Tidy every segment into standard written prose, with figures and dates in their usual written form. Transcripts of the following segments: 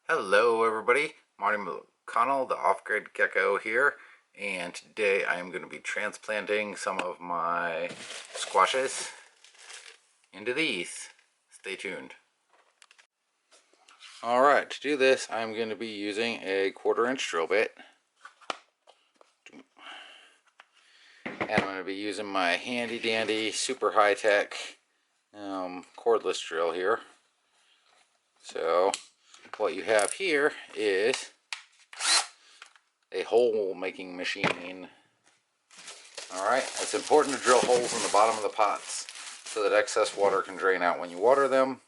Hello everybody, Marty McConnell, the off-grid gecko here, and today I am going to be transplanting some of my squashes into these. Stay tuned. Alright, to do this I'm going to be using a 1/4-inch drill bit, and I'm going to be using my handy dandy super high-tech cordless drill here. So what you have here is a hole making machine. Alright, it's important to drill holes in the bottom of the pots so that excess water can drain out when you water them.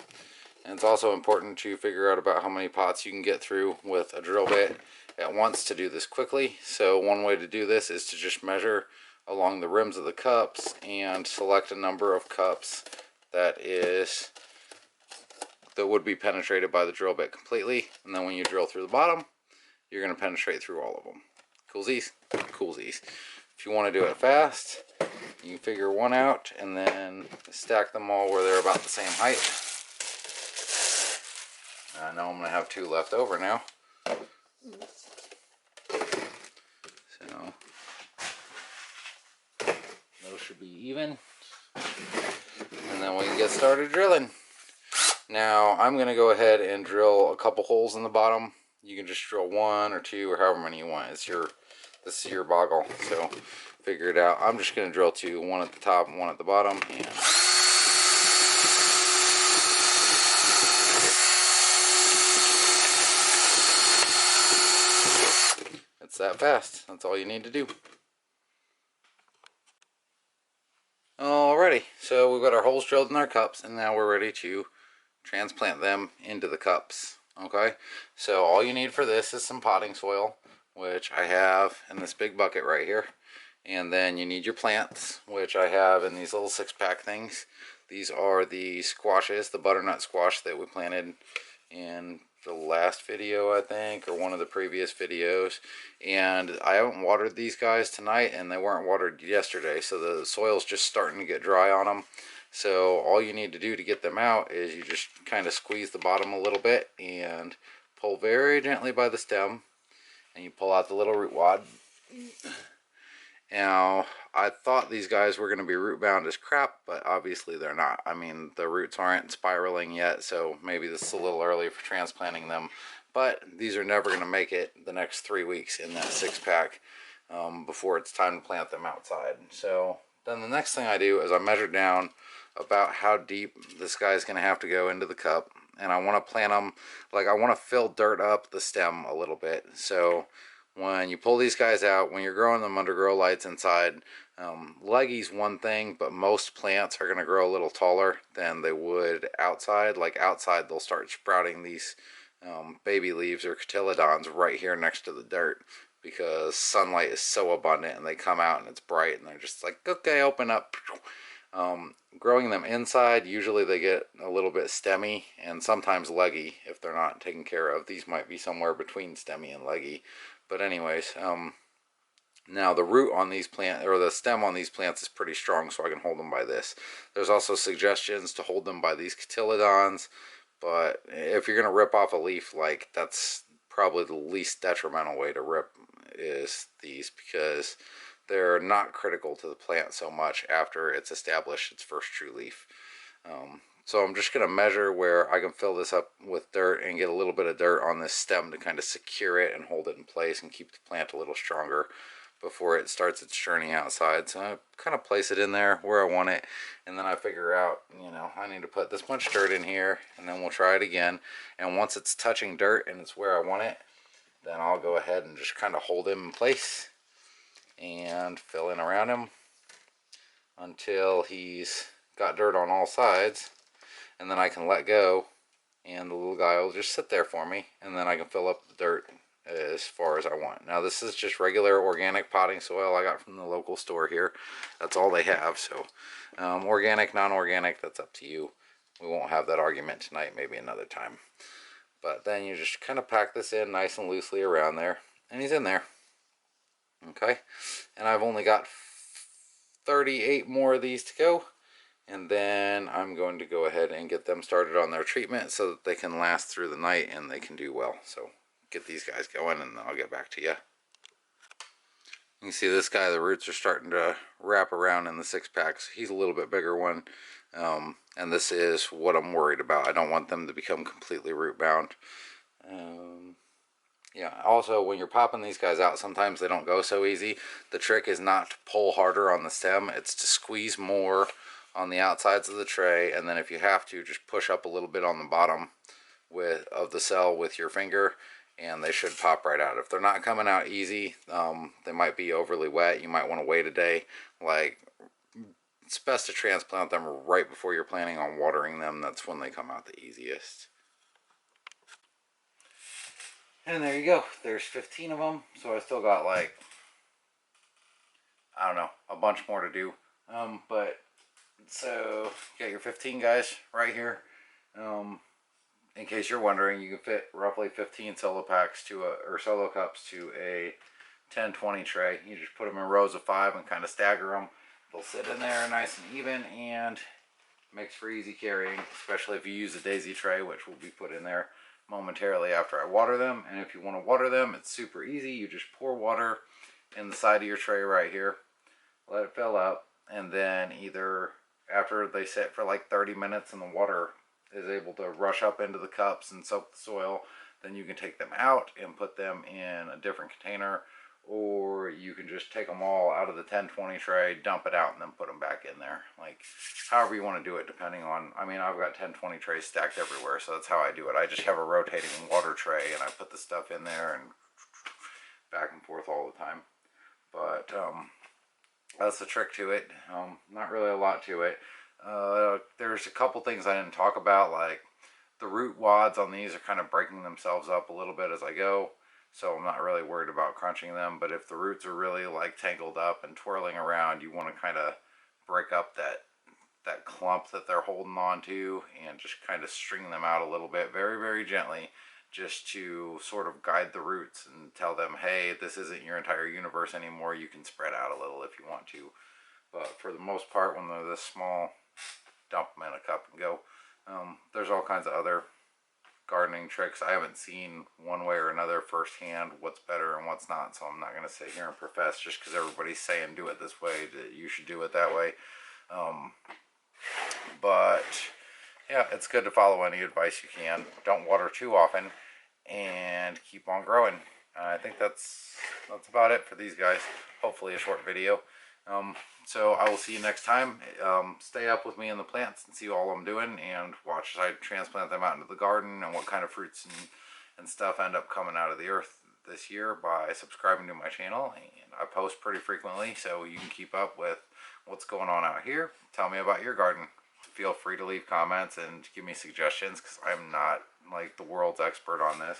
And it's also important to figure out about how many pots you can get through with a drill bit at once to do this quickly. So one way to do this is to just measure along the rims of the cups and select a number of cups that would be penetrated by the drill bit completely. And then when you drill through the bottom, you're going to penetrate through all of them. Coolsies? Coolsies. If you want to do it fast, you can figure one out and then stack them all where they're about the same height. I know I'm going to have 2 left over now. So those should be even. And then we can get started drilling. Now I'm going to go ahead and drill a couple holes in the bottom. You can just drill 1 or 2 or however many you want. This is your boggle, so figure it out. I'm just going to drill 2, 1 at the top and 1 at the bottom, and it's that fast. That's all you need to do. Alrighty, so we've got our holes drilled in our cups, and now we're ready to transplant them into the cups. Okay, so all you need for this is some potting soil, which I have in this big bucket right here. And then you need your plants, which I have in these little 6-pack things. These are the squashes, the butternut squash that we planted in the last video, I think, or one of the previous videos. And I haven't watered these guys tonight, and they weren't watered yesterday, so the soil's just starting to get dry on them. So all you need to do to get them out is you just kind of squeeze the bottom a little bit and pull very gently by the stem, and you pull out the little root wad. Now, I thought these guys were going to be root bound as crap, but obviously they're not. I mean, the roots aren't spiraling yet, so maybe this is a little early for transplanting them. But these are never going to make it the next 3 weeks in that 6-pack before it's time to plant them outside. So then the next thing I do is I measure down about how deep this guy's going to have to go into the cup. And I want to plant them, like I want to fill dirt up the stem a little bit. So when you pull these guys out, when you're growing them under grow lights inside, leggy's one thing, but most plants are going to grow a little taller than they would outside. Like outside, they'll start sprouting these baby leaves or cotyledons right here next to the dirt because sunlight is so abundant, and they come out and it's bright, and they're just like, okay, open up. Growing them inside, usually they get a little bit stemmy and sometimes leggy if they're not taken care of. These might be somewhere between stemmy and leggy. But anyways, now the root on these plants, or the stem on these plants, is pretty strong, so I can hold them by this. There's also suggestions to hold them by these cotyledons, but if you're going to rip off a leaf, like, that's probably the least detrimental way to rip is these, because they're not critical to the plant so much after it's established its first true leaf. So I'm just going to measure where I can fill this up with dirt and get a little bit of dirt on this stem to kind of secure it and hold it in place and keep the plant a little stronger before it starts its journey outside. So I kind of place it in there where I want it, and then I figure out, you know, I need to put this much dirt in here, and then we'll try it again. And once it's touching dirt and it's where I want it, then I'll go ahead and just kind of hold him in place and fill in around him until he's got dirt on all sides, and then I can let go and the little guy will just sit there for me, and then I can fill up the dirt as far as I want. Now this is just regular organic potting soil I got from the local store here. That's all they have. So organic, non-organic, that's up to you. We won't have that argument tonight, maybe another time. But then you just kind of pack this in nice and loosely around there, and he's in there. Okay, and I've only got 38 more of these to go, And then I'm going to go ahead and get them started on their treatment so that they can last through the night and they can do well. So get these guys going and then I'll get back to you. You can see this guy, the roots are starting to wrap around in the 6-packs. He's a little bit bigger one. And this is what I'm worried about. I don't want them to become completely root bound. Yeah, also when you're popping these guys out, sometimes they don't go so easy. The trick is not to pull harder on the stem. It's to squeeze more on the outsides of the tray, and then if you have to, just push up a little bit on the bottom of the cell with your finger, and they should pop right out. If they're not coming out easy, they might be overly wet. You might want to wait a day. Like, it's best to transplant them right before you're planning on watering them. That's when they come out the easiest. And there you go. There's 15 of them. So I still got, like, I don't know, a bunch more to do. But so you got your 15 guys right here. In case you're wondering, you can fit roughly 15 solo packs or solo cups to a 10-20 tray. You just put them in rows of 5 and kind of stagger them. They'll sit in there nice and even and makes for easy carrying, especially if you use a daisy tray, which will be put in there momentarily after I water them. And if you want to water them, it's super easy. You just pour water in the side of your tray right here, let it fill up, and then either after they sit for like 30 minutes and the water is able to rush up into the cups and soak the soil, then you can take them out and put them in a different container, or you can just take them all out of the 10-20 tray, dump it out, and then put them back in there. Like, however you want to do it, depending on, I mean, I've got 10-20 trays stacked everywhere, so that's how I do it. I just have a rotating water tray, and I put the stuff in there and back and forth all the time. But that's the trick to it. Not really a lot to it. There's a couple things I didn't talk about, like the root wads on these are kind of breaking themselves up a little bit as I go, so I'm not really worried about crunching them. But if the roots are really like tangled up and twirling around, you want to kind of break up that clump that they're holding on to and just kind of string them out a little bit, very, very gently, just to sort of guide the roots and tell them, hey, this isn't your entire universe anymore. You can spread out a little if you want to. But for the most part, when they're this small, dump them in a cup and go. There's all kinds of other gardening tricks. I haven't seen one way or another firsthand what's better and what's not, so I'm not going to sit here and profess just because everybody's saying do it this way that you should do it that way. But yeah, it's good to follow any advice you can. Don't water too often and keep on growing. I think that's about it for these guys. Hopefully a short video. So I will see you next time. Stay up with me in the plants and see all I'm doing, and watch as I transplant them out into the garden and what kind of fruits and stuff end up coming out of the earth this year by subscribing to my channel. And I post pretty frequently, so you can keep up with what's going on out here. Tell me about your garden. Feel free to leave comments and give me suggestions, because I'm not like the world's expert on this.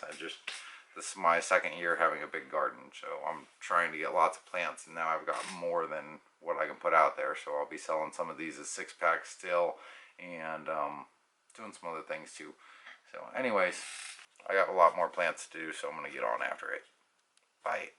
This is my second year having a big garden, so I'm trying to get lots of plants, and now I've got more than what I can put out there. So I'll be selling some of these as 6-packs still, and doing some other things too. So anyways, I got a lot more plants to do, so I'm going to get on after it. Bye.